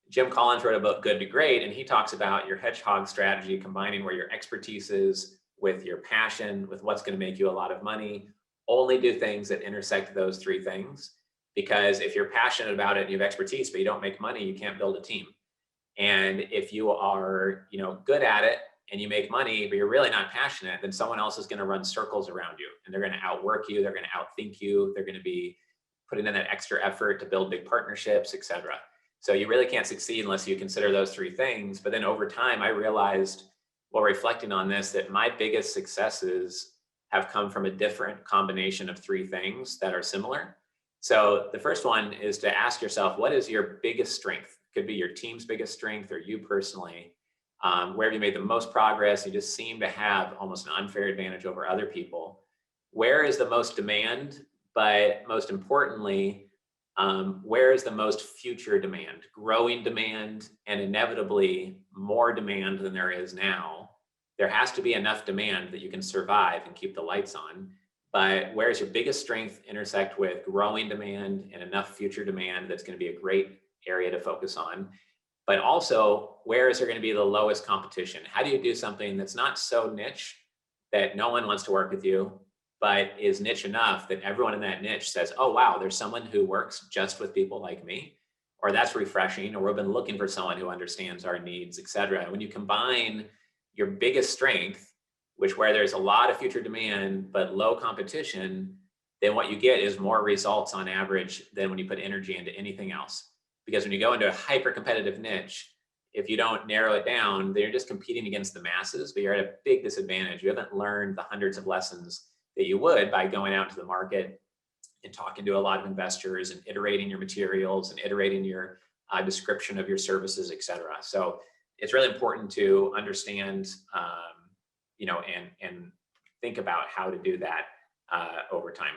Jim Collins wrote a book, Good to Great, and he talks about your hedgehog strategy, combining where your expertise is with your passion, with what's going to make you a lot of money. Only do things that intersect those three things. Because if you're passionate about it and you have expertise, but you don't make money, you can't build a team. And if you are, good at it and you make money, but you're really not passionate, then someone else is going to run circles around you and they're going to outwork you. They're going to outthink you. They're going to be putting in that extra effort to build big partnerships, et cetera. So you really can't succeed unless you consider those three things. But then over time, I realized while reflecting on this, that my biggest successes have come from a different combination of three things that are similar. So the first one is to ask yourself, what is your biggest strength? It could be your team's biggest strength or you personally. Where have you made the most progress? You just seem to have almost an unfair advantage over other people. Where is the most demand? But most importantly, where is the most future demand, growing demand, and inevitably more demand than there is now? There has to be enough demand that you can survive and keep the lights on. But where's your biggest strength intersect with growing demand and enough future demand that's going to be a great area to focus on? But also, where is there going to be the lowest competition? How do you do something that's not so niche that no one wants to work with you, but is niche enough that everyone in that niche says, oh, wow, there's someone who works just with people like me, or that's refreshing, or we've been looking for someone who understands our needs, et cetera. When you combine your biggest strength, which where there's a lot of future demand, but low competition, then what you get is more results on average than when you put energy into anything else. Because when you go into a hyper competitive niche, if you don't narrow it down, then you're just competing against the masses, but you're at a big disadvantage. You haven't learned the hundreds of lessons that you would by going out to the market and talking to a lot of investors and iterating your materials and iterating your description of your services, et cetera. So it's really important to understand, and think about how to do that over time.